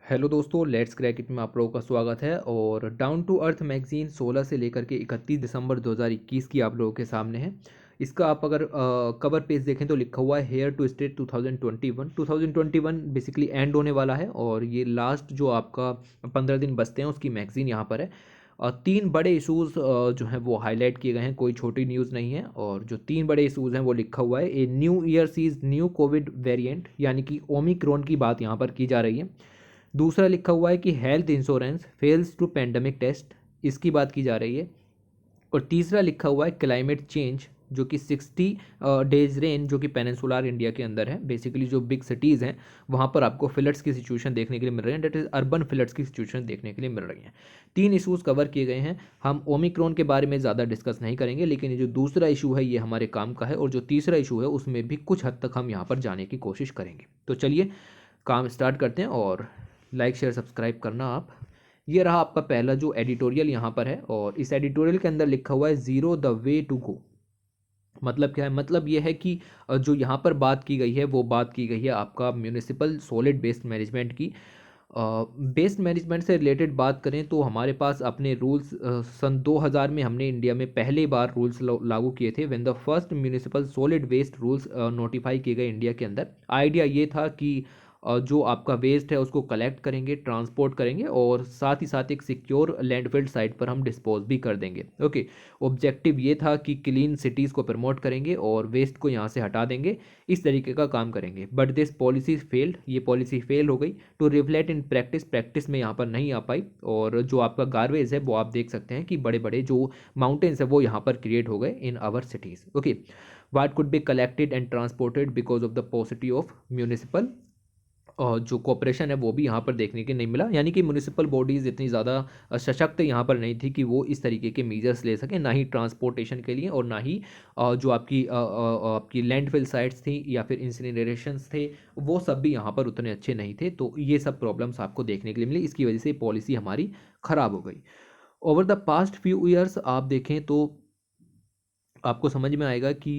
Hello दोस्तों, let's crack it में आप लोगों का स्वागत है। और डाउन टू अर्थ मैगजीन 16 से लेकर के 31 दिसंबर 2021 की आप लोगों के सामने है। इसका आप अगर कवर पेज देखें तो लिखा हुआ है here to stay 2021। 2021 basically end होने वाला है और ये लास्ट जो आपका 15 दिन बचते हैं उसकी मैगजीन यहाँ पर है। तीन बड़े इशूज़ जो हैं वो हाईलाइट किए गए हैं, कोई छोटी न्यूज़ नहीं है। और जो तीन बड़े इशूज़ हैं वो लिखा हुआ है a new year sees new covid variant, यानी कि ओमिक्रॉन की बात यहाँ पर की जा रही है। दूसरा लिखा हुआ है कि health insurance fails to pandemic test, इसकी बात की जा रही है। और तीसरा लिखा हुआ है क्लाइमेट चेंज, जो कि 60 डेज रेन, जो कि पेनिनसुलर इंडिया के अंदर है। बेसिकली जो बिग सिटीज़ हैं वहाँ पर आपको फ्लड्स की सिचुएशन देखने के लिए मिल रही है, डेट इज़ अर्बन फ्लड्स की सिचुएशन देखने के लिए मिल रही हैं। तीन इशूज़ कवर किए गए हैं। हम ओमिक्रॉन के बारे में ज़्यादा डिस्कस नहीं करेंगे, लेकिन ये जो दूसरा इशू है ये हमारे काम का है, और जो तीसरा इशू है उसमें भी कुछ हद तक हम यहाँ पर जाने की कोशिश करेंगे। तो चलिए काम स्टार्ट करते हैं, और लाइक शेयर सब्सक्राइब करना आप। ये रहा आपका पहला जो एडिटोरियल यहाँ पर है, और इस एडिटोरियल के अंदर लिखा हुआ है zero the way to go. मतलब क्या है? मतलब ये है कि जो यहाँ पर बात की गई है वो बात की गई है आपका म्यूनिसिपल सॉलिड वेस्ट मैनेजमेंट की। वेस्ट मैनेजमेंट से रिलेटेड बात करें तो हमारे पास अपने रूल्स सन 2000 में हमने इंडिया में पहली बार रूल्स लागू किए थे, when the first municipal solid waste rules notified किए गए इंडिया के अंदर। आइडिया ये था कि जो आपका वेस्ट है उसको कलेक्ट करेंगे, ट्रांसपोर्ट करेंगे, और साथ ही साथ एक सिक्योर लैंडफिल साइट पर हम डिस्पोज भी कर देंगे। ओके। ऑब्जेक्टिव ये था कि क्लीन सिटीज़ को प्रमोट करेंगे और वेस्ट को यहाँ से हटा देंगे, इस तरीके का काम करेंगे। बट दिस पॉलिसी फेल्ड, ये पॉलिसी फेल हो गई to reflect in practice. Practice में यहाँ पर नहीं आ पाई, और जो आपका गार्बेज है वो आप देख सकते हैं कि बड़े बड़े जो माउंटेन्स है वो यहाँ पर क्रिएट हो गए in our cities. Okay. What could be collected and transported because of the paucity of municipal, और जो कॉपरेशन है वो भी यहाँ पर देखने के नहीं मिला। यानी कि म्यूनिसिपल बॉडीज़ इतनी ज़्यादा सशक्त यहाँ पर नहीं थी कि वो इस तरीके के मेजर्स ले सकें, ना ही ट्रांसपोर्टेशन के लिए, और ना ही जो आपकी लैंडफिल साइट्स थी या फिर इंसिनरेशंस थे, वो सब भी यहाँ पर उतने अच्छे नहीं थे। तो ये सब प्रॉब्लम्स आपको देखने के लिए मिली, इसकी वजह से पॉलिसी हमारी ख़राब हो गई। Over the past few years आप देखें तो आपको समझ में आएगा कि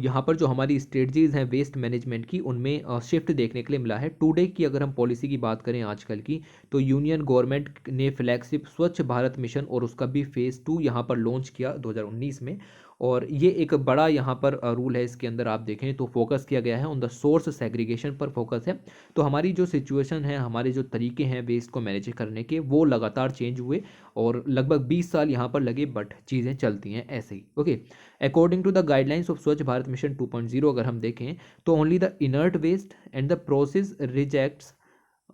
यहाँ पर जो हमारी स्ट्रेटजीज़ हैं वेस्ट मैनेजमेंट की, उनमें शिफ्ट देखने के लिए मिला है। टुडे की अगर हम पॉलिसी की बात करें आजकल की, तो यूनियन गवर्नमेंट ने फ्लैगशिप स्वच्छ भारत मिशन और उसका भी फेज़ 2 यहाँ पर लॉन्च किया 2019 में। और ये एक बड़ा यहाँ पर रूल है। इसके अंदर आप देखें तो फोकस किया गया है ऑन द सोर्स सेग्रीगेशन पर फोकस है। तो हमारी जो सिचुएशन है, हमारे जो तरीके हैं वेस्ट को मैनेज करने के, वो लगातार चेंज हुए, और लगभग 20 साल यहाँ पर लगे, बट चीज़ें चलती हैं ऐसे ही। Okay. According to the guidelines of Swachh Bharat mission 2.0 अगर हम देखें तो only the inert waste and the process rejects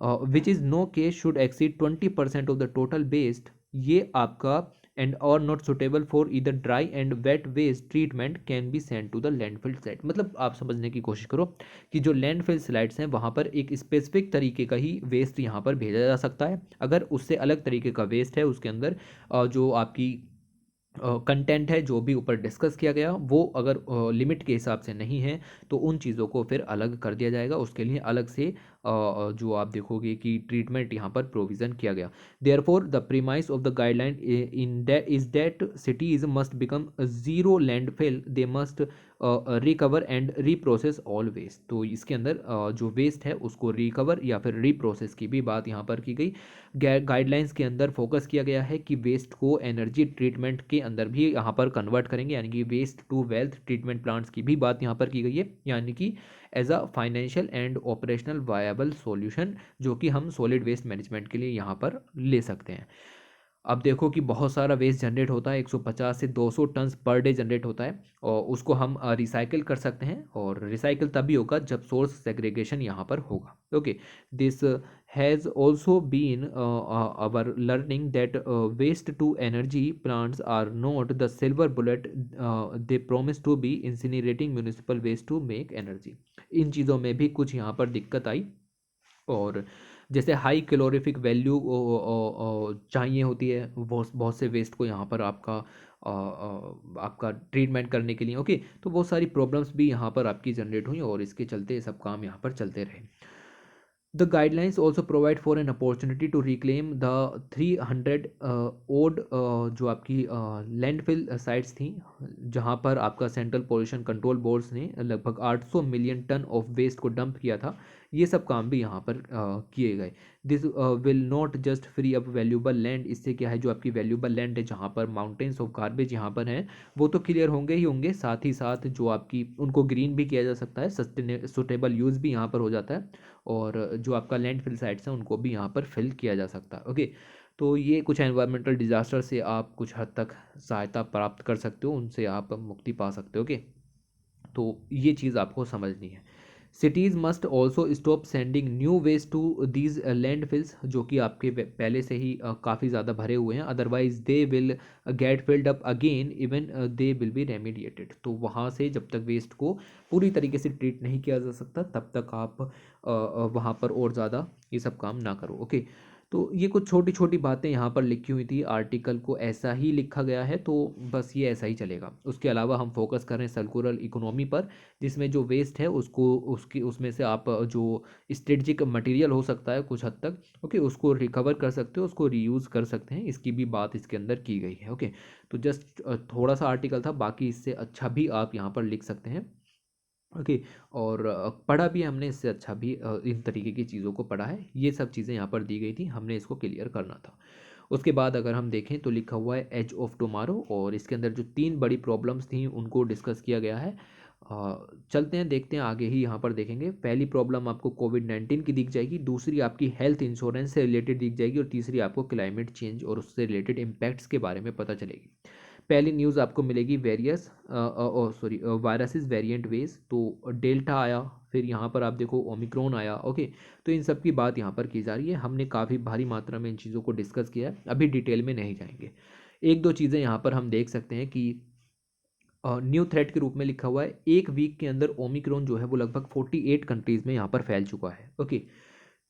which is no case should exceed 20% of the total waste, ये आपका एंड और not suitable for either dry and wet waste treatment can be send to the landfill site. मतलब आप समझने की कोशिश करो कि जो लैंडफिल साइट्स हैं वहाँ पर एक स्पेसिफिक तरीके का ही वेस्ट यहाँ पर भेजा जा सकता है। अगर उससे अलग तरीके का वेस्ट है उसके अंदर जो आपकी कंटेंट है, जो भी ऊपर डिस्कस किया गया, वो अगर लिमिट के हिसाब से नहीं है तो उन चीज़ों को फिर अलग कर दिया जाएगा। उसके लिए अलग से जो आप देखोगे कि ट्रीटमेंट यहाँ पर प्रोविज़न किया गया। Therefore the premise of the guideline in that is that cities must become zero landfill, they must recover and reprocess all waste. तो इसके अंदर जो वेस्ट है उसको रिकवर या फिर रीप्रोसेस की भी बात यहाँ पर की गई। गाइडलाइंस के अंदर फोकस किया गया है कि वेस्ट को एनर्जी ट्रीटमेंट के अंदर भी यहाँ पर कन्वर्ट करेंगे, यानी कि waste to wealth treatment plants की भी बात यहाँ पर की गई है, यानी कि as a financial and operational viable solution, जो कि हम सॉलिड वेस्ट मैनेजमेंट के लिए यहाँ पर ले सकते हैं। अब देखो कि बहुत सारा वेस्ट जनरेट होता है, 150 से 200 टन्स पर डे जनरेट होता है, और उसको हम रिसाइकिल कर सकते हैं। और रिसाइकिल तभी होगा जब सोर्स सेग्रीगेशन यहाँ पर होगा। Okay. This has also been our learning that waste to energy plants are not the silver bullet they promise to be incinerating municipal waste to make energy. इन चीज़ों में भी कुछ यहाँ पर दिक्कत आई। और जैसे हाई कैलोरीफिक वैल्यू चाहिए होती है बहुत बहुत से वेस्ट को यहाँ पर आपका ट्रीटमेंट करने के लिए। ओके। तो बहुत सारी प्रॉब्लम्स भी यहाँ पर आपकी जनरेट हुई, और इसके चलते सब काम यहाँ पर चलते रहे। The guidelines also provide for an opportunity to reclaim the 300 odd जो आपकी लैंडफिल साइट्स थी, जहाँ पर आपका सेंट्रल पोल्यूशन कंट्रोल बोर्ड्स ने लगभग 800 मिलियन टन ऑफ वेस्ट को डंप किया था ये सब काम भी यहाँ पर किए गए। This will not just free up valuable land, इससे क्या है जो आपकी वैल्यूबल लैंड है जहाँ पर माउंटेन्स ऑफ गार्बेज यहाँ पर हैं वो तो क्लियर होंगे ही होंगे, साथ ही साथ जो आपकी उनको ग्रीन भी किया जा सकता है, सुस्टेनेबल यूज़ भी यहाँ पर हो जाता है, और जो आपका लैंड फिल साइट्स हैं उनको भी यहाँ पर फिल किया जा सकता है। ओके, तो ये कुछ एनवायरमेंटल डिजास्टर से आप कुछ हद तक सहायता प्राप्त कर सकते हो, उनसे आप मुक्ति पा सकते हो। ओके, तो ये चीज़ आपको समझनी है। Cities must also stop sending new waste to these landfills, जो कि आपके पहले से ही काफ़ी ज़्यादा भरे हुए हैं, otherwise they will get filled up again even they will be remediated. तो वहाँ से जब तक वेस्ट को पूरी तरीके से ट्रीट नहीं किया जा सकता तब तक आप वहाँ पर और ज़्यादा ये सब काम ना करो। ओके, तो ये कुछ छोटी छोटी बातें यहाँ पर लिखी हुई थी, आर्टिकल को ऐसा ही लिखा गया है तो बस ये ऐसा ही चलेगा। उसके अलावा हम फोकस करें सर्कुलर इकोनॉमी पर, जिसमें जो वेस्ट है उसको उसकी उसमें से आप जो स्ट्रेटजिक मटेरियल हो सकता है कुछ हद तक, ओके, उसको रिकवर कर सकते हो, उसको रीयूज़ कर सकते हैं, इसकी भी बात इसके अंदर की गई है। ओके, तो जस्ट थोड़ा सा आर्टिकल था, बाकी इससे अच्छा भी आप यहाँ पर लिख सकते हैं। ओके, और पढ़ा भी हमने इससे अच्छा भी इन तरीके की चीज़ों को पढ़ा है। ये सब चीज़ें यहाँ पर दी गई थी, हमने इसको क्लियर करना था। उसके बाद अगर हम देखें तो लिखा हुआ है एज ऑफ टुमारो, और इसके अंदर जो 3 बड़ी प्रॉब्लम्स थी उनको डिस्कस किया गया है। चलते हैं देखते हैं आगे ही यहाँ पर देखेंगे। पहली प्रॉब्लम आपको कोविड-19 की दिख जाएगी, दूसरी आपकी हेल्थ इंश्योरेंस से रिलेटेड दिख जाएगी, और तीसरी आपको क्लाइमेट चेंज और उससे रिलेटेड इम्पैक्ट्स के बारे में पता चलेगी। पहली न्यूज़ आपको मिलेगी वेरियस वायरसेस वेरिएंट वेज, तो डेल्टा आया, फिर यहाँ पर आप देखो ओमिक्रॉन आया। ओके, तो इन सब की बात यहाँ पर की जा रही है। हमने काफ़ी भारी मात्रा में इन चीज़ों को डिस्कस किया है, अभी डिटेल में नहीं जाएंगे। एक दो चीज़ें यहाँ पर हम देख सकते हैं कि न्यू थ्रेट के रूप में लिखा हुआ है, एक वीक के अंदर ओमिक्रॉन जो है वो लगभग 48 कंट्रीज़ में यहाँ पर फैल चुका है। ओके,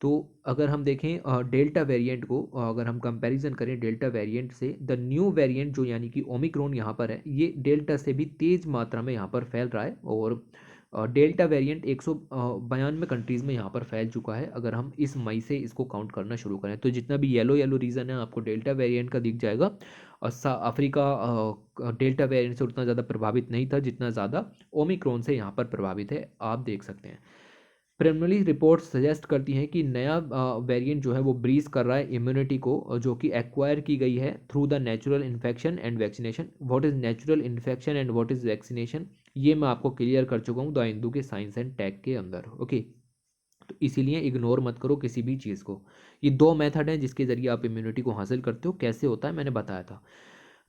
तो अगर हम देखें डेल्टा वेरिएंट को, अगर हम कंपैरिजन करें डेल्टा वेरिएंट से, द न्यू वेरिएंट जो यानी कि ओमिक्रॉन यहाँ पर है, ये डेल्टा से भी तेज़ मात्रा में यहाँ पर फैल रहा है, और डेल्टा वेरिएंट 192 कंट्रीज़ में यहाँ पर फैल चुका है। अगर हम इस मई से इसको काउंट करना शुरू करें तो जितना भी येलो येलो रीजन है आपको डेल्टा वेरिएंट का दिख जाएगा, और अफ्रीका डेल्टा वेरिएंट से उतना ज़्यादा प्रभावित नहीं था जितना ज़्यादा ओमिक्रॉन से यहाँ पर प्रभावित है, आप देख सकते हैं। प्रिलिमिनरी रिपोर्ट सजेस्ट करती हैं कि नया वेरिएंट जो है वो ब्रीज कर रहा है इम्यूनिटी को, जो कि एक्वायर की गई है through the natural infection and vaccination. What is natural infection and what is vaccination, ये मैं आपको क्लियर कर चुका हूँ द हिंदू के साइंस एंड टेक के अंदर। ओके, तो इसीलिए इग्नोर मत करो किसी भी चीज़ को। ये 2 मेथड हैं जिसके ज़रिए आप इम्यूनिटी को हासिल करते हो, कैसे होता है मैंने बताया था।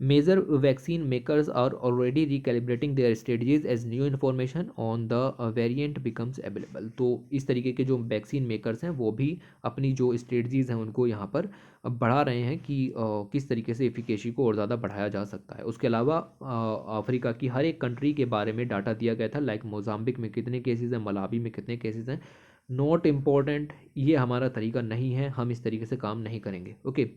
Major vaccine makers are already recalibrating their strategies as new information on the variant becomes available। तो इस तरीके के जो वैक्सीन मेकर्स हैं वो भी अपनी जो स्ट्रेटजीज़ हैं उनको यहाँ पर बढ़ा रहे हैं कि किस तरीके से एफिकेसी को और ज़्यादा बढ़ाया जा सकता है। उसके अलावा अफ्रीका की हर एक कंट्री के बारे में डाटा दिया गया था, लाइक मोजाम्बिक में कितने केसेस हैं, मलावी में कितने केसेस हैं। नॉट इम्पॉर्टेंट, ये हमारा तरीका नहीं है, हम इस तरीके से काम नहीं करेंगे। ओके,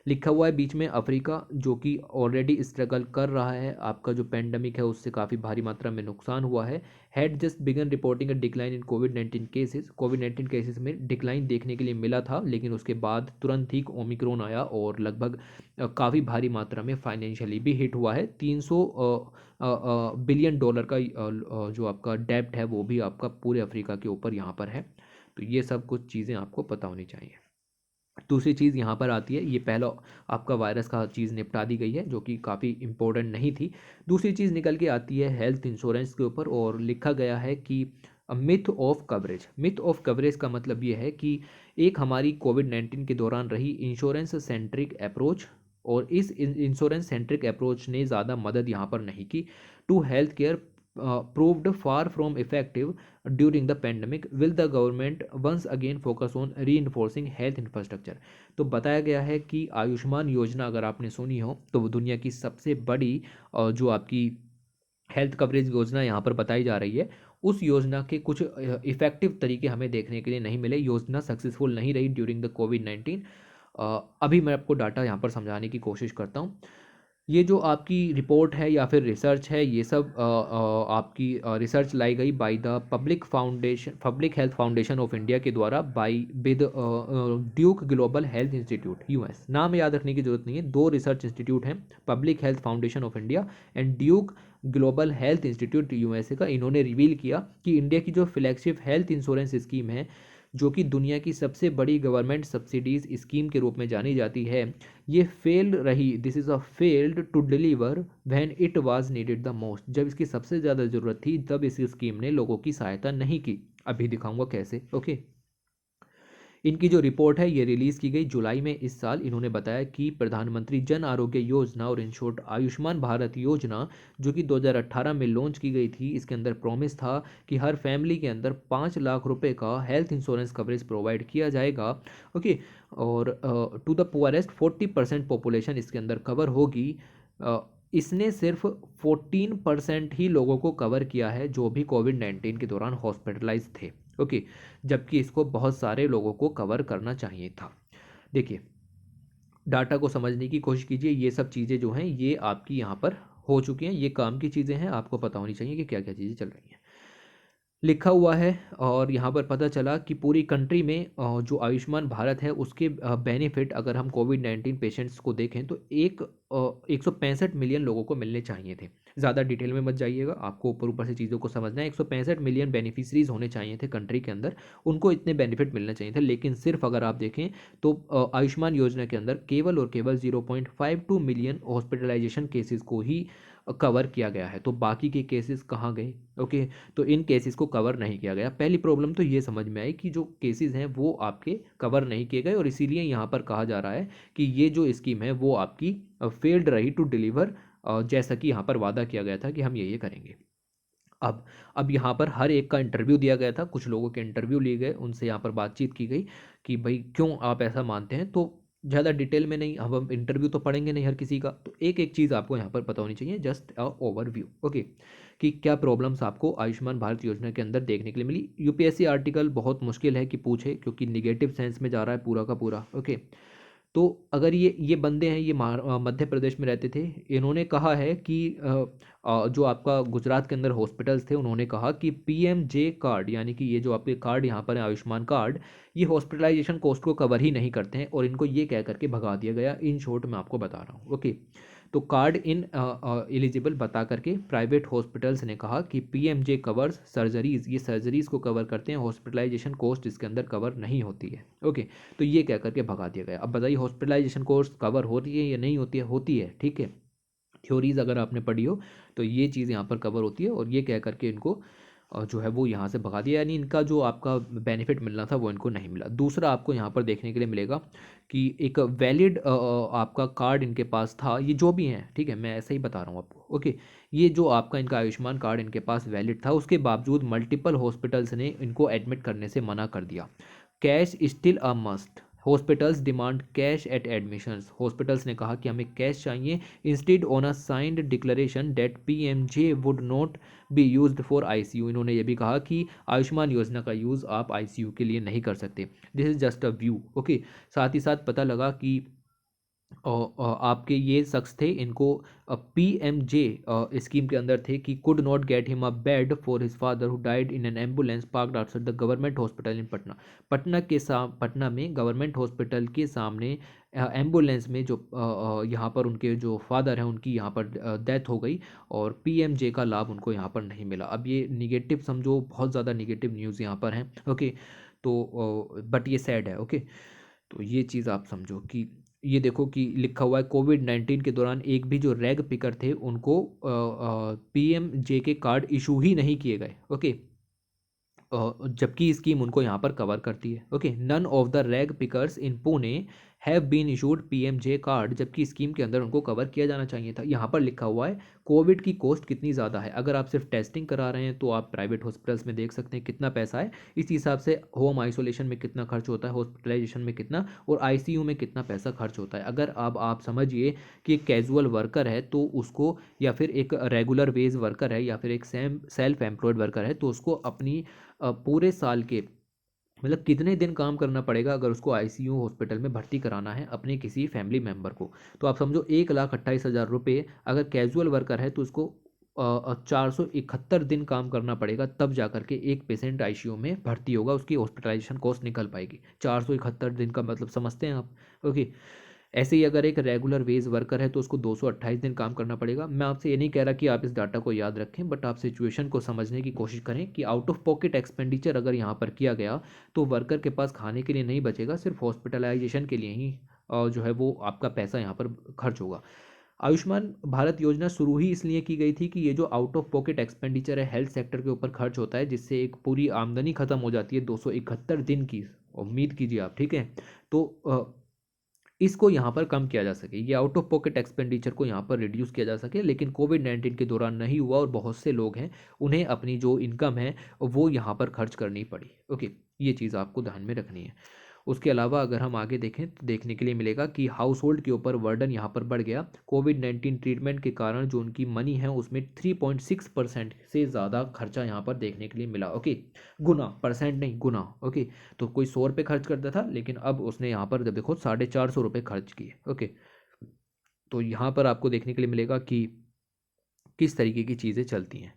लिखा हुआ है बीच में अफ्रीका जो कि ऑलरेडी स्ट्रगल कर रहा है, आपका जो पेंडेमिक है उससे काफ़ी भारी मात्रा में नुकसान हुआ है। Had just begin reporting a decline in covid cases, covid cases में डिक्लाइन देखने के लिए मिला था, लेकिन उसके बाद तुरंत ही ओमिक्रॉन आया और लगभग काफ़ी भारी मात्रा में फाइनेंशियली भी हिट हुआ है। 300 बिलियन डॉलर का जो आपका डेब्ट है वो भी आपका पूरे अफ्रीका के ऊपर यहाँ पर है। तो ये सब कुछ चीज़ें आपको पता होनी चाहिए। दूसरी चीज़ यहाँ पर आती है, ये पहला आपका वायरस का चीज़ निपटा दी गई है जो कि काफ़ी इंपॉर्टेंट नहीं थी। दूसरी चीज़ निकल के आती है हेल्थ इंश्योरेंस के ऊपर, और लिखा गया है कि myth of coverage. Myth of coverage का मतलब ये है कि एक हमारी कोविड-19 के दौरान रही इंश्योरेंस सेंट्रिक अप्रोच, और इस इंश्योरेंस सेंट्रिक अप्रोच ने ज़्यादा मदद यहाँ पर नहीं की to health care proved far from effective during the pandemic, will the government once again focus on reinforcing health infrastructure। तो बताया गया है कि आयुष्मान योजना अगर आपने सुनी हो तो वो दुनिया की सबसे बड़ी जो आपकी हेल्थ कवरेज योजना यहाँ पर बताई जा रही है, उस योजना के कुछ इफ़ेक्टिव तरीके हमें देखने के लिए नहीं मिले, योजना सक्सेसफुल नहीं रही ड्यूरिंग द कोविड-19। अभी मैं आपको डाटा यहाँ पर समझाने की कोशिश करता हूँ। ये जो आपकी रिपोर्ट है या फिर रिसर्च है, ये सब आपकी रिसर्च लाई गई by the Public Health Foundation of India के द्वारा, by with Duke Global Health Institute US. नाम याद रखने की जरूरत नहीं है, 2 रिसर्च इंस्टीट्यूट हैं, Public Health Foundation of India and Duke Global Health Institute USA का। इन्होंने रिवील किया कि इंडिया की जो फ्लैगशिप हेल्थ इंश्योरेंस स्कीम है जो कि दुनिया की सबसे बड़ी गवर्नमेंट सब्सिडीज स्कीम के रूप में जानी जाती है, ये फेल रही। This is a failed to deliver when it was needed the most. जब इसकी सबसे ज़्यादा ज़रूरत थी तब इस स्कीम ने लोगों की सहायता नहीं की। अभी दिखाऊंगा कैसे। ओके, इनकी जो रिपोर्ट है ये रिलीज़ की गई जुलाई में इस साल। इन्होंने बताया कि प्रधानमंत्री जन आरोग्य योजना और इन शॉर्ट आयुष्मान भारत योजना, जो कि 2018 में लॉन्च की गई थी, इसके अंदर प्रॉमिस था कि हर फैमिली के अंदर 5 लाख रुपए का हेल्थ इंश्योरेंस कवरेज प्रोवाइड किया जाएगा। ओके, और टू द पुअरेस्ट 40% पॉपुलेशन इसके अंदर कवर होगी। इसने सिर्फ 14% ही लोगों को कवर किया है जो भी कोविड-19 के दौरान हॉस्पिटलाइज थे। ओके, जबकि इसको बहुत सारे लोगों को कवर करना चाहिए था। देखिए, डाटा को समझने की कोशिश कीजिए। ये सब चीज़ें जो हैं ये आपकी यहाँ पर हो चुकी हैं, ये काम की चीज़ें हैं, आपको पता होनी चाहिए कि क्या क्या चीज़ें चल रही हैं। लिखा हुआ है और यहाँ पर पता चला कि पूरी कंट्री में जो आयुष्मान भारत है उसके बेनिफिट अगर हम कोविड-19 पेशेंट्स को देखें तो 165 मिलियन लोगों को मिलने चाहिए थे। ज़्यादा डिटेल में मत जाइएगा, आपको ऊपर ऊपर से चीज़ों को समझना है। 165 मिलियन बेनिफिशरीज होने चाहिए थे कंट्री के अंदर, उनको इतने बेनिफिट मिलने चाहिए थे। लेकिन सिर्फ अगर आप देखें तो आयुष्मान योजना के अंदर केवल और केवल 0.52 मिलियन हॉस्पिटलाइजेशन केसेस को ही कवर किया गया है। तो बाकी के केसेस कहाँ गए? ओके, तो इन केसेस को कवर नहीं किया गया। पहली प्रॉब्लम तो ये समझ में आई कि जो केसेस हैं वो आपके कवर नहीं किए गए, और इसीलिए यहाँ पर कहा जा रहा है कि ये जो स्कीम है वो आपकी फेल्ड रही टू डिलीवर, जैसा कि यहाँ पर वादा किया गया था कि हम ये करेंगे। अब यहाँ पर हर एक का इंटरव्यू दिया गया था, कुछ लोगों के इंटरव्यू लिए गए, उनसे यहाँ पर बातचीत की गई कि भाई क्यों आप ऐसा मानते हैं। तो ज़्यादा डिटेल में नहीं, अब हम इंटरव्यू तो पढ़ेंगे नहीं हर किसी का, तो एक एक चीज़ आपको यहाँ पर पता होनी चाहिए, जस्ट अ ओवरव्यू। ओके, कि क्या प्रॉब्लम्स आपको आयुष्मान भारत योजना के अंदर देखने के लिए मिली। यूपीएससी आर्टिकल बहुत मुश्किल है कि पूछे, क्योंकि निगेटिव सेंस में जा रहा है पूरा का पूरा। ओके, तो अगर ये बंदे हैं, ये मध्य प्रदेश में रहते थे। इन्होंने कहा है कि जो आपका गुजरात के अंदर हॉस्पिटल्स थे, उन्होंने कहा कि पीएमजे कार्ड, यानी कि ये जो आपके कार्ड यहाँ पर है आयुष्मान कार्ड, ये हॉस्पिटलाइजेशन कॉस्ट को कवर ही नहीं करते हैं, और इनको ये कह करके भगा दिया गया। इन शॉर्ट मैं आपको बता रहा हूँ। ओके, तो कार्ड इन एलिजिबल बता करके प्राइवेट हॉस्पिटल्स ने कहा कि पीएमजे कवर्स सर्जरीज, ये सर्जरीज को कवर करते हैं, हॉस्पिटलाइजेशन कॉस्ट इसके अंदर कवर नहीं होती है। ओके, तो ये कह करके भगा दिया गया। अब बताइए हॉस्पिटलाइजेशन कॉस्ट कवर हो रही है या नहीं होती है? होती है, ठीक है। थ्योरीज अगर आपने पढ़ी हो तो ये चीज़ यहाँ पर कवर होती है, और ये कह करके इनको जो है वो यहाँ से भगा दिया, यानी इनका जो आपका बेनिफिट मिलना था वो इनको नहीं मिला। दूसरा आपको यहाँ पर देखने के लिए मिलेगा कि एक वैलिड आपका कार्ड इनके पास था, ये जो भी हैं, ठीक है, मैं ऐसे ही बता रहा हूँ आपको। ओके, ये जो आपका इनका आयुष्मान कार्ड इनके पास वैलिड था, उसके बावजूद मल्टीपल हॉस्पिटल्स ने इनको एडमिट करने से मना कर दिया। Cash still a must, hospitals demand cash at admissions. Hospitals ने कहा कि हमें कैश चाहिए, instead on a signed declaration that PMJ would not be used for ICU. इन्होंने ये भी कहा कि आयुष्मान योजना का यूज़ आप आईसीयू के लिए नहीं कर सकते। This is just a view. Okay, साथ ही साथ पता लगा कि आपके ये शख्स थे, इनको पीएमजे स्कीम के अंदर थे कि could not get him a bed for his father who died in an ambulance parked outside the government hospital in Patna. Patna में गवर्नमेंट हॉस्पिटल के सामने एम्बुलेंस में जो यहाँ पर उनके जो फादर हैं उनकी यहाँ पर डेथ हो गई, और पीएमजे का लाभ उनको यहाँ पर नहीं मिला। अब ये निगेटिव समझो, बहुत ज़्यादा निगेटिव न्यूज़ यहाँ पर हैं। ओके, तो बट ये सैड है। ओके, तो ये चीज़ आप समझो कि ये देखो कि लिखा हुआ है कोविड-19 के दौरान एक भी जो रैग पिकर थे उनको पीएमजे के कार्ड इशू ही नहीं किए गए। ओके, जबकि स्कीम उनको यहाँ पर कवर करती है। Okay, none of the rag pickers in Pune have been issued PMJ card, जबकि स्कीम के अंदर उनको कवर किया जाना चाहिए था। यहाँ पर लिखा हुआ है कोविड की कॉस्ट कितनी ज़्यादा है। अगर आप सिर्फ टेस्टिंग करा रहे हैं तो आप प्राइवेट हॉस्पिटल्स में देख सकते हैं कितना पैसा है, इस हिसाब से होम आइसोलेशन में कितना खर्च होता है, हॉस्पिटलाइजेशन में कितना, और आईसीयू में कितना पैसा खर्च होता है। अगर आप समझिए कि एक कैजुअल वर्कर है तो उसको, या फिर एक रेगुलर वेज वर्कर है, या फिर एक सेल्फ एम्प्लॉयड वर्कर है, तो उसको अपनी पूरे साल के मतलब कितने दिन काम करना पड़ेगा अगर उसको आईसीयू हॉस्पिटल में भर्ती कराना है अपने किसी फैमिली मेम्बर को। तो आप समझो 1,28,000 रुपये, अगर कैजुअल वर्कर है तो उसको 471 दिन काम करना पड़ेगा, तब जा करके एक पेशेंट आईसीयू में भर्ती होगा, उसकी हॉस्पिटलाइजेशन कॉस्ट निकल पाएगी। 471 दिन का मतलब समझते हैं आप? ओके, ऐसे ही अगर एक रेगुलर वेज वर्कर है तो उसको 228 दिन काम करना पड़ेगा। मैं आपसे ये नहीं कह रहा कि आप इस डाटा को याद रखें, बट आप सिचुएशन को समझने की कोशिश करें कि आउट ऑफ पॉकेट एक्सपेंडिचर अगर यहाँ पर किया गया तो वर्कर के पास खाने के लिए नहीं बचेगा, सिर्फ हॉस्पिटलाइजेशन के लिए ही जो है वो आपका पैसा यहाँ पर खर्च होगा। आयुष्मान भारत योजना शुरू ही इसलिए की गई थी कि ये जो आउट ऑफ पॉकेट एक्सपेंडिचर है हेल्थ सेक्टर के ऊपर खर्च होता है, जिससे एक पूरी आमदनी खत्म हो जाती है 271 दिन की, उम्मीद कीजिए आप, ठीक है। तो इसको यहाँ पर कम किया जा सके, ये आउट ऑफ पॉकेट एक्सपेंडिचर को यहाँ पर रिड्यूस किया जा सके, लेकिन कोविड-19 के दौरान नहीं हुआ और बहुत से लोग हैं उन्हें अपनी जो इनकम है वो यहाँ पर खर्च करनी पड़ी। ओके, ये चीज़ आपको ध्यान में रखनी है। उसके अलावा अगर हम आगे देखें तो देखने के लिए मिलेगा कि हाउस होल्ड के ऊपर वर्डन यहाँ पर बढ़ गया। कोविड-19 ट्रीटमेंट के कारण जो उनकी मनी है उसमें 3.6% से ज़्यादा खर्चा यहाँ पर देखने के लिए मिला। ओके, गुना, परसेंट नहीं, गुना। ओके, तो कोई 100 रुपये खर्च करता था, लेकिन अब उसने यहाँ पर जब देखो 450 रुपये खर्च किए। ओके, तो यहाँ पर आपको देखने के लिए मिलेगा कि किस तरीके की चीज़ें चलती हैं।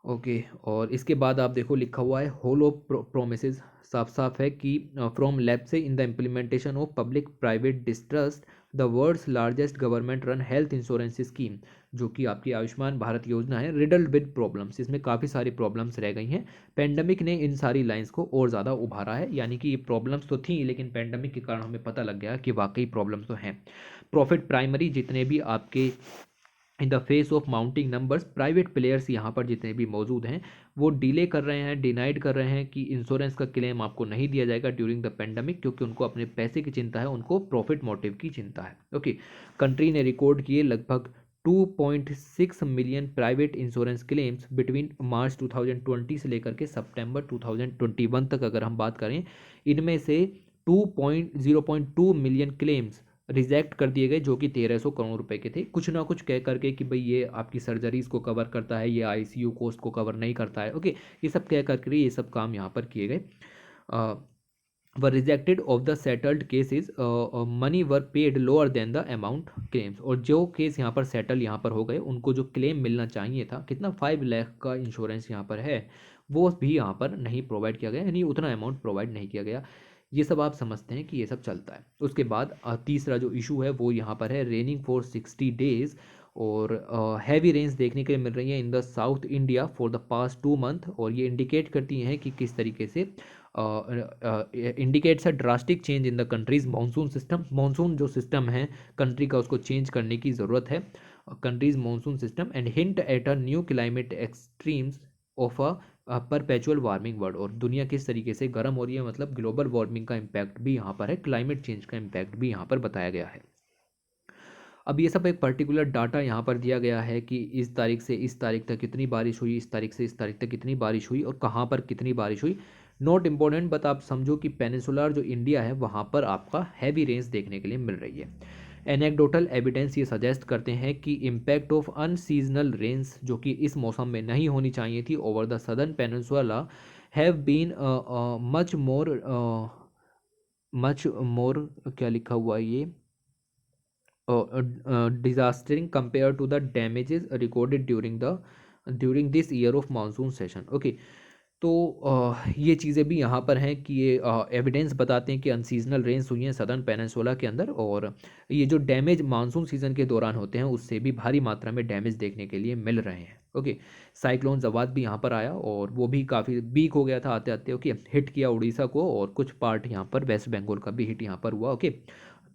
ओके, और इसके बाद आप देखो लिखा हुआ है होलो प्रोमिसेस, साफ साफ है कि फ्रॉम लैब से in the implementation of public private distrust the world's largest government run health insurance scheme, जो कि आपकी आयुष्मान भारत योजना है, रिडल्ड विद प्रॉब्लम्स, इसमें काफ़ी सारी प्रॉब्लम्स रह गई हैं। पेंडेमिक ने इन सारी लाइंस को और ज़्यादा उभारा है, यानी कि ये प्रॉब्लम्स तो थी लेकिन पेंडेमिक के कारण हमें पता लग गया कि वाकई प्रॉब्लम्स तो हैं। प्रॉफिट प्राइमरी, जितने भी आपके in the face of mounting numbers private players यहाँ पर जितने भी मौजूद हैं वो डिले कर रहे हैं, डिनाइड कर रहे हैं कि इंश्योरेंस का क्लेम आपको नहीं दिया जाएगा ड्यूरिंग द पेंडेमिक, क्योंकि उनको अपने पैसे की चिंता है, उनको प्रॉफिट मोटिव की चिंता है। ओके, कंट्री ने रिकॉर्ड किए लगभग 2.6 million private insurance claims between March 2020 से लेकर के सितंबर 2021 तक अगर हम बात करें, इनमें से 0.2 मिलियन क्लेम्स रिजेक्ट कर दिए गए, जो कि 1300 करोड़ रुपए के थे, कुछ ना कुछ कह करके कि भाई ये आपकी सर्जरीज को कवर करता है, ये आईसीयू कॉस्ट को कवर नहीं करता है। ओके, ये सब कह करके ये सब काम यहाँ पर किए गए। Were rejected of the settled cases, money were paid lower than the amount claims, और जो केस यहाँ पर सेटल यहाँ पर हो गए उनको जो क्लेम मिलना चाहिए था, कितना 5 लाख का इंश्योरेंस यहाँ पर है, वो भी यहाँ पर नहीं प्रोवाइड किया गया, यानी उतना अमाउंट प्रोवाइड नहीं किया गया। ये सब आप समझते हैं कि ये सब चलता है। उसके बाद तीसरा जो इशू है वो यहाँ पर है रेनिंग फॉर 60 डेज, और हैवी रेंस देखने के लिए मिल रही है in the south India for the past 2 month, और ये इंडिकेट करती हैं कि किस तरीके से indicates a drastic change in the countries monsoon system. Monsoon जो सिस्टम है कंट्री का, उसको चेंज करने की ज़रूरत है, countries monsoon system, and hint at a new climate extremes of a perpetual warming world, और दुनिया किस तरीके से गर्म हो रही है, मतलब ग्लोबल वार्मिंग का इम्पैक्ट भी यहाँ पर है, क्लाइमेट चेंज का इम्पैक्ट भी यहाँ पर बताया गया है। अब ये सब एक पर्टिकुलर डाटा यहाँ पर दिया गया है कि इस तारीख से इस तारीख तक कितनी बारिश हुई, इस तारीख से इस तारीख तक कितनी बारिश हुई और कहाँ पर कितनी बारिश हुई। नॉट इम्पोर्टेंट, बट आप समझो कि पेनिसुलर जो इंडिया है वहाँ पर आपका हैवी रेंज देखने के लिए मिल रही है। एनेक्डोटल एविडेंस ये सजेस्ट करते हैं कि इम्पैक्ट ऑफ अनसीजनल रेंस, जो कि इस मौसम में नहीं होनी चाहिए थी, over the southern peninsula have been much more क्या लिखा हुआ है ये, disastering compare to the damages recorded during this year of monsoon session. Okay, तो ये चीज़ें भी यहाँ पर हैं कि ये एविडेंस बताते हैं कि अनसीजनल रेंस हुई हैं सदर्न पेनिनसुला के अंदर, और ये जो डैमेज मानसून सीजन के दौरान होते हैं उससे भी भारी मात्रा में डैमेज देखने के लिए मिल रहे हैं। ओके, साइक्लोन जवाद भी यहाँ पर आया और वो भी काफ़ी वीक हो गया था आते आते। ओके, हिट किया उड़ीसा को और कुछ पार्ट यहाँ पर वेस्ट बंगाल का भी हिट यहाँ पर हुआ। ओके,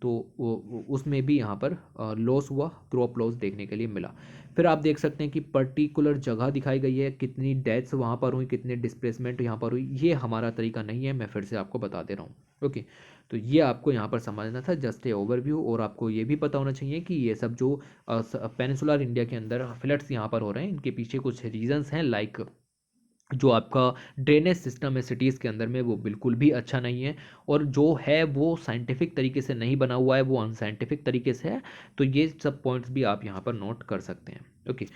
तो उसमें भी यहाँ पर लॉस हुआ, क्रॉप लॉस देखने के लिए मिला। फिर आप देख सकते हैं कि पर्टिकुलर जगह दिखाई गई है, कितनी डेथ्स वहाँ पर हुई, कितने डिस्प्लेसमेंट यहाँ पर हुई। ये हमारा तरीका नहीं है, मैं फिर से आपको बता दे रहा हूँ। ओके, तो ये आपको यहाँ पर समझना था, जस्ट ए ओवरव्यू। और आपको ये भी पता होना चाहिए कि ये सब जो पेनिनसुलर इंडिया के अंदर फ्लड्स यहाँ पर हो रहे हैं, इनके पीछे कुछ रीजंस हैं, लाइक जो आपका ड्रेनेज सिस्टम है सिटीज़ के अंदर में वो बिल्कुल भी अच्छा नहीं है, और जो है वो साइंटिफिक तरीके से नहीं बना हुआ है, वो अनसाइंटिफिक तरीके से है। तो ये सब पॉइंट्स भी आप यहाँ पर नोट कर सकते हैं। ओके,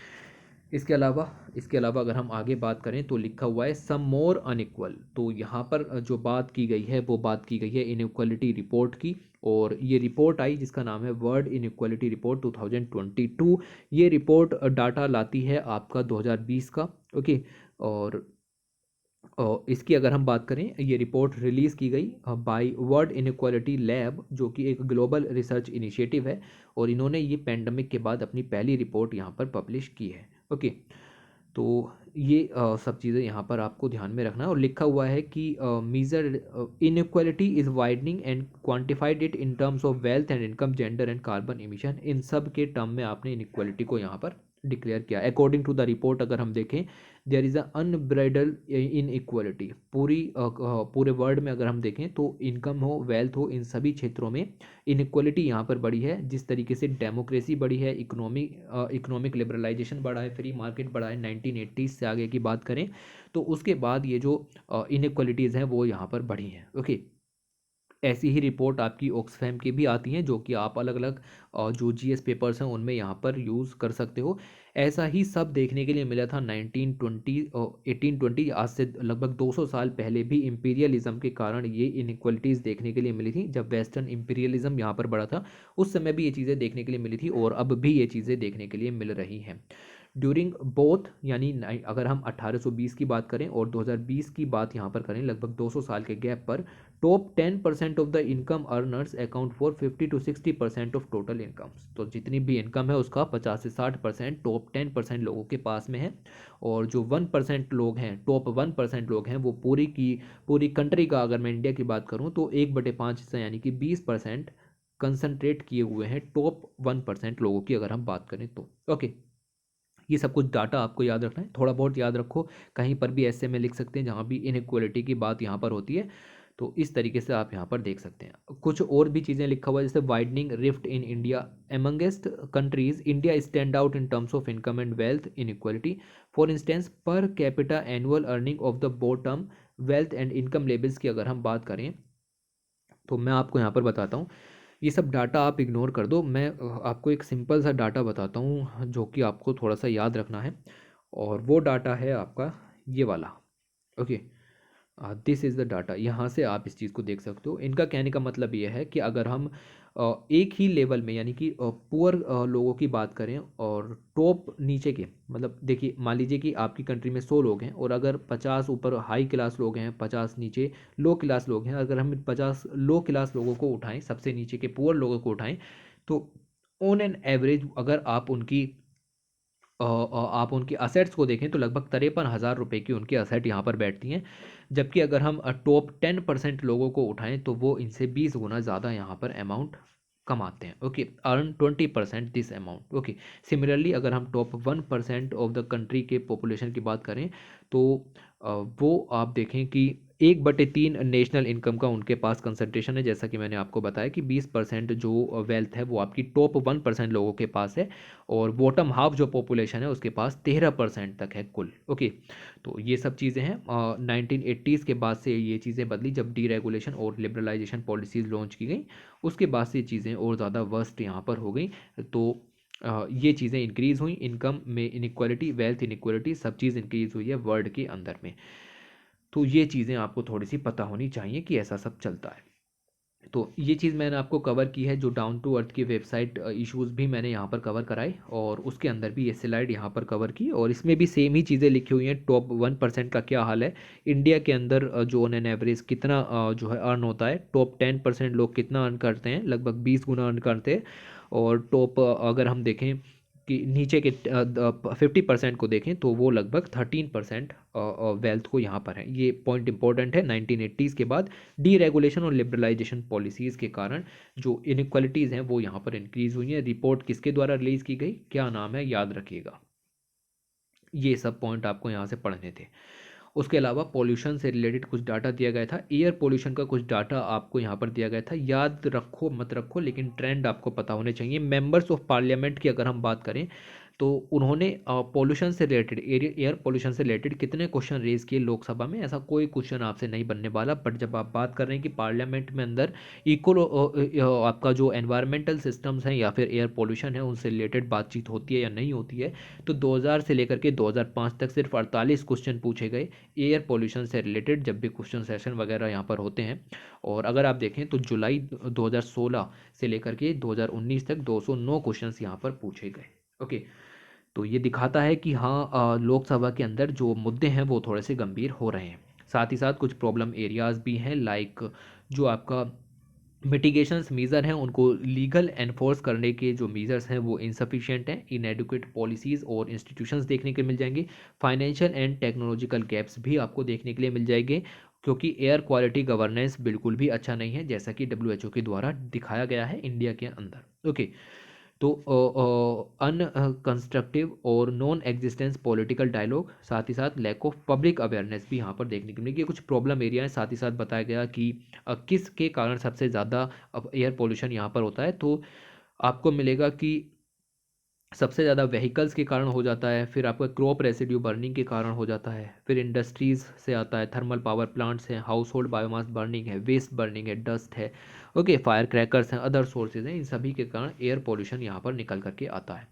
इसके अलावा अगर हम आगे बात करें तो लिखा हुआ है सम मोर अनइक्वल। तो यहाँ पर जो बात की गई है वो बात की गई है इनइक्वालिटी रिपोर्ट की, और ये रिपोर्ट आई जिसका नाम है वर्ल्ड इनइक्वालिटी रिपोर्ट 2022। ये रिपोर्ट डाटा लाती है आपका 2020 का। ओके, और और इसकी अगर हम बात करें, ये रिपोर्ट रिलीज़ की गई बाय वर्ल्ड इनक्वालिटी लैब, जो कि एक ग्लोबल रिसर्च इनिशिएटिव है, और इन्होंने ये पेंडेमिक के बाद अपनी पहली रिपोर्ट यहाँ पर पब्लिश की है। ओके, तो ये सब चीज़ें यहाँ पर आपको ध्यान में रखना है। और लिखा हुआ है कि major inequality is widening and quantified it in terms of wealth and income, gender and carbon emission. इन सब के टर्म में आपने इनक्वालिटी को यहाँ पर डिक्लेयर किया। अकॉर्डिंग टू द रिपोर्ट अगर हम देखें, there is a unbridled inequality. पूरे वर्ल्ड में अगर हम देखें तो इनकम हो, वेल्थ हो, इन सभी क्षेत्रों में इनक्वलिटी यहाँ पर बढ़ी है। जिस तरीके से डेमोक्रेसी बढ़ी है, इकोनॉमिक लिबरलाइजेशन बढ़ा है, फ्री मार्केट बढ़ा है 1980 से आगे की बात करें, तो उसके बाद ये जो इनक्वलिटीज़ हैं वो यहाँ पर बढ़ी हैं। ओके, ऐसी ही रिपोर्ट आपकी ऑक्सफैम की भी आती हैं, जो कि आप अलग अलग जो जीएस पेपर्स हैं उनमें यहाँ पर यूज़ कर सकते हो। ऐसा ही सब देखने के लिए मिला था 1920 और 1820, आज से लगभग 200 साल पहले भी इंपीरियलिज्म के कारण ये इनक्वलिटीज़ देखने के लिए मिली थी। जब वेस्टर्न इंपीरियलिज्म यहाँ पर बढ़ा था, उस समय भी ये चीज़ें देखने के लिए मिली थी, और अब भी ये चीज़ें देखने के लिए मिल रही हैं। ड्यूरिंग बोथ, यानी अगर हम 1820 की बात करें और 2020 की बात यहाँ पर करें, लगभग 200 साल के गैप पर top 10% of the income earners account for 50 to 60% of total income. तो जितनी भी इनकम है उसका 50 से 60% टॉप 10% लोगों के पास में है, और जो 1% लोग हैं, टॉप 1% लोग हैं, वो पूरी कंट्री का, अगर मैं इंडिया की बात करूँ तो 1/5 हिस्सा यानी कि 20% कंसनट्रेट किए हुए हैं टॉप 1% लोगों की, अगर हम बात करें तो। ओके, ये सब कुछ डाटा आपको याद रखना है, थोड़ा बहुत याद रखो, कहीं पर भी ऐसे में लिख सकते हैं जहाँ भी इनइक्वालिटी की बात यहाँ पर होती है, तो इस तरीके से आप यहाँ पर देख सकते हैं। कुछ और भी चीज़ें लिखा हुआ है, जैसे widening rift in India amongst countries, India stand out in terms of income and wealth inequality. For instance, per capita annual earning of the bottom wealth and income levels की अगर हम बात करें, तो मैं आपको यहाँ पर बताता हूँ। ये सब डाटा आप इग्नोर कर दो, मैं आपको एक सिंपल सा डाटा बताता हूँ जो कि आपको थोड़ा सा याद रखना है, और वो डाटा है आपका ये वाला। Okay, this is the data. यहाँ से आप इस चीज़ को देख सकते हो। इनका कहने का मतलब ये है कि अगर हम एक ही लेवल में, यानी कि पुअर लोगों की बात करें और टॉप नीचे के, मतलब देखिए मान लीजिए कि आपकी कंट्री में 100 लोग हैं, और अगर 50 ऊपर हाई क्लास लोग हैं, 50 नीचे लो क्लास लोग हैं, अगर हम 50 लो क्लास लोगों को उठाएं, सबसे नीचे के पुअर लोगों को उठाएं, तो ऑन एन एवरेज अगर आप उनकी असेट्स को देखें तो लगभग 53,000 रुपये की उनकी असेट यहाँ पर बैठती हैं। जबकि अगर हम टॉप 10% लोगों को उठाएं तो वो इनसे 20 गुना ज़्यादा यहाँ पर अमाउंट कमाते हैं। Okay, earn 20% this amount. Okay, similarly अगर हम टॉप 1% ऑफ द कंट्री के पॉपुलेशन की बात करें, तो वो आप देखें कि 1/3 नेशनल इनकम का उनके पास कंसंट्रेशन है। जैसा कि मैंने आपको बताया कि 20% जो वेल्थ है वो आपकी टॉप 1% लोगों के पास है, और बॉटम हाफ जो पॉपुलेशन है उसके पास 13% तक है कुल। ओके, तो ये सब चीज़ें हैं। 1980s के बाद से ये चीज़ें बदली, जब डीरेगुलेशन और लिबरलाइजेशन पॉलिसीज़ लॉन्च की गई, उसके बाद से ये चीज़ें और ज़्यादा वर्स्ट यहाँ पर हो गई। तो ये चीज़ें इंक्रीज़ हुई, इनकम में इनक्वालिटी, वेल्थ इनक्वालिटी, सब चीज़ इंक्रीज़ हुई है वर्ल्ड के अंदर में। तो ये चीज़ें आपको थोड़ी सी पता होनी चाहिए कि ऐसा सब चलता है। तो ये चीज़ मैंने आपको कवर की है। जो डाउन टू अर्थ की वेबसाइट इश्यूज़ भी मैंने यहाँ पर कवर कराए, और उसके अंदर भी ये स्लाइड यहाँ पर कवर की, और इसमें भी सेम ही चीज़ें लिखी हुई हैं। टॉप 1% का क्या हाल है इंडिया के अंदर, जो ऑन एन एवरेज कितना जो है अर्न होता है, टॉप 10% लोग कितना अर्न करते हैं, लगभग 20 गुना अर्न करते हैं। और टॉप अगर हम देखें कि नीचे के 50% को देखें तो वो लगभग 13% वेल्थ को यहाँ पर है। ये पॉइंट इंपॉर्टेंट है। 1980s के बाद डीरेगुलेशन और लिबरलाइजेशन पॉलिसीज़ के कारण जो इनक्वालिटीज़ हैं वो यहाँ पर इंक्रीज़ हुई हैं। रिपोर्ट किसके द्वारा रिलीज़ की गई, क्या नाम है, याद रखिएगा। ये सब पॉइंट आपको यहाँ से पढ़ने थे। उसके अलावा पॉल्यूशन से रिलेटेड कुछ डाटा दिया गया था, एयर पॉल्यूशन का कुछ डाटा आपको यहाँ पर दिया गया था। याद रखो मत रखो, लेकिन ट्रेंड आपको पता होने चाहिए। मेंबर्स ऑफ पार्लियामेंट की अगर हम बात करें, तो उन्होंने पॉल्यूशन से रिलेटेड, एयर पॉल्यूशन से रिलेटेड कितने क्वेश्चन रेज किए लोकसभा में, ऐसा कोई क्वेश्चन आपसे नहीं बनने वाला। बट जब आप बात कर रहे हैं कि पार्लियामेंट में अंदर इक्वल आपका जो एनवायरमेंटल सिस्टम्स हैं या फिर एयर पॉल्यूशन है उनसे रिलेटेड बातचीत होती है या नहीं होती है, तो 2000 से लेकर के 2005 तक सिर्फ 48 क्वेश्चन पूछे गए एयर पॉल्यूशन से रिलेटेड, जब भी क्वेश्चन सेशन वगैरह यहाँ पर होते हैं। और अगर आप देखें तो जुलाई 2016 से लेकर के 2019 तक 209 क्वेश्चंस यहाँ पर पूछे गए। ओके, तो ये दिखाता है कि हाँ, लोकसभा के अंदर जो मुद्दे हैं वो थोड़े से गंभीर हो रहे हैं। साथ ही साथ कुछ प्रॉब्लम एरियाज़ भी हैं, लाइक जो आपका मिटिगेशंस मेजर हैं उनको लीगल एनफोर्स करने के जो मेजर्स हैं वो इनसफिशिएंट हैं, इनएडुकेट पॉलिसीज़ और इंस्टीट्यूशंस देखने के मिल जाएंगे। फाइनेंशियल एंड टेक्नोलॉजिकल गैप्स भी आपको देखने के लिए मिल जाएंगे, क्योंकि एयर क्वालिटी गवर्नेंस बिल्कुल भी अच्छा नहीं है, जैसा कि WHO के द्वारा दिखाया गया है इंडिया के अंदर। ओके, तो अनकंस्ट्रक्टिव और नॉन एग्जिस्टेंस पॉलिटिकल डायलॉग, साथ ही साथ लैक ऑफ पब्लिक अवेयरनेस भी यहाँ पर देखने को मिलेगी। कुछ प्रॉब्लम एरिया है, साथ ही साथ बताया गया कि किस के कारण सबसे ज़्यादा अब एयर पोल्यूशन यहाँ पर होता है। तो आपको मिलेगा कि सबसे ज़्यादा व्हीकल्स के कारण हो जाता है, फिर आपका क्रॉप रेसिड्यू बर्निंग के कारण हो जाता है, फिर इंडस्ट्रीज़ से आता है, थर्मल पावर प्लांट्स हैं, हाउस होल्ड बायोमास बर्निंग है, वेस्ट बर्निंग है, डस्ट है, ओके, फायर क्रैकर्स हैं, अदर सोर्सेज हैं, इन सभी के कारण एयर पोल्यूशन यहाँ पर निकल करके आता है।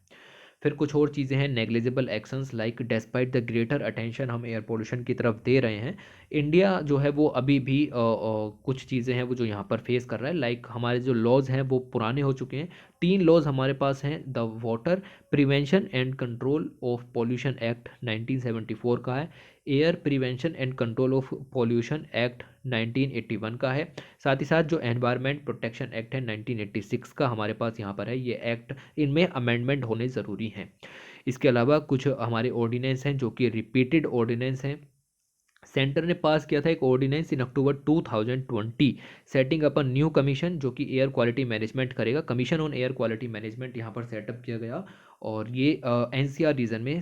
फिर कुछ और चीज़ें हैं, negligible actions like despite the greater attention हम एयर पोल्यूशन की तरफ दे रहे हैं, इंडिया जो है वो अभी भी कुछ चीज़ें हैं वो जो यहाँ पर फेस कर रहा है, लाइक हमारे जो लॉज हैं वो पुराने हो चुके हैं। 3 लॉज हमारे पास हैं, the water prevention and control of pollution act 1974 का है, air prevention and control of pollution act 1981 का है, साथ ही साथ जो एनवायरनमेंट प्रोटेक्शन एक्ट है 1986 का हमारे पास यहाँ पर है। ये एक्ट, इनमें अमेंडमेंट होने ज़रूरी हैं। इसके अलावा कुछ हमारे ऑर्डिनेंस हैं जो कि रिपीटेड ऑर्डिनेंस हैं। सेंटर ने पास किया था एक ordinance in October 2020 setting up a new commission जो कि एयर क्वालिटी मैनेजमेंट करेगा। Commission on air quality management यहाँ पर सेटअप किया गया, और ये NCR रीजन में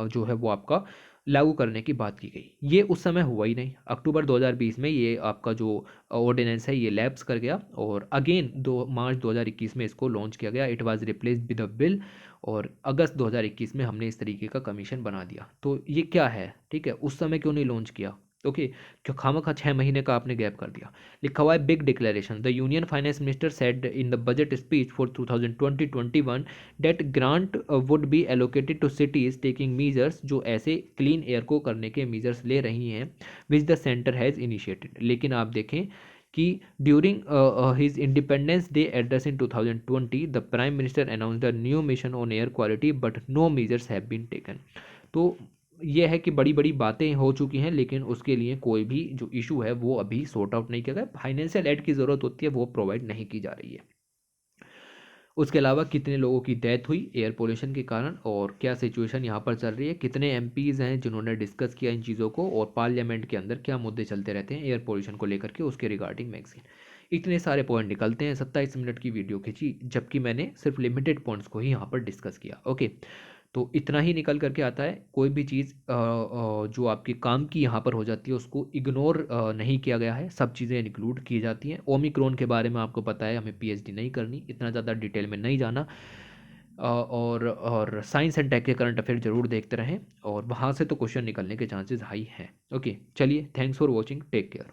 जो है वो आपका लागू करने की बात की गई। ये उस समय हुआ ही नहीं, अक्टूबर 2020 में ये आपका जो ऑर्डिनेंस है ये लैप्स कर गया, और अगेन 2 मार्च 2021 में इसको लॉन्च किया गया। It was replaced with a bill, और अगस्त 2021 में हमने इस तरीके का कमीशन बना दिया। तो ये क्या है, ठीक है, उस समय क्यों नहीं लॉन्च किया? ओके, क्यों खामखा 6 महीने का आपने गैप कर दिया। लिखा हुआ है big declaration, the union finance minister said in the budget speech for 2020-21 debt grant would be allocated to cities taking measures, जो ऐसे क्लीन एयर को करने के मीजर्स ले रही हैं which the centre has initiated. लेकिन आप देखें कि during his independence day address in 2020 the prime minister announced a new mission on air quality but no measures have been taken. तो यह है कि बड़ी बड़ी बातें हो चुकी हैं, लेकिन उसके लिए कोई भी जो इशू है वो अभी सॉर्ट आउट नहीं किया गया। फाइनेंशियल एड की ज़रूरत होती है, वो प्रोवाइड नहीं की जा रही है। उसके अलावा कितने लोगों की डेथ हुई एयर पोल्यूशन के कारण, और क्या सिचुएशन यहाँ पर चल रही है, कितने MPs हैं जिन्होंने डिस्कस किया इन चीज़ों को, और पार्लियामेंट के अंदर क्या मुद्दे चलते रहते हैं एयर पोल्यूशन को लेकर के, उसके रिगार्डिंग मैगजीन। इतने सारे पॉइंट निकलते हैं। 27 मिनट की वीडियो खींची, जबकि मैंने सिर्फ लिमिटेड पॉइंट्स को ही यहाँ पर डिस्कस किया। ओके, तो इतना ही निकल करके आता है। कोई भी चीज़ जो आपके काम की यहाँ पर हो जाती है उसको इग्नोर नहीं किया गया है, सब चीज़ें इंक्लूड की जाती हैं। ओमिक्रॉन के बारे में आपको पता है, हमें PhD नहीं करनी, इतना ज़्यादा डिटेल में नहीं जाना। और साइंस एंड टेक के करंट अफेयर जरूर देखते रहें, और वहाँ से तो क्वेश्चन निकलने के चांसेस हाई हैं। ओके, चलिए, thanks for watching, take care.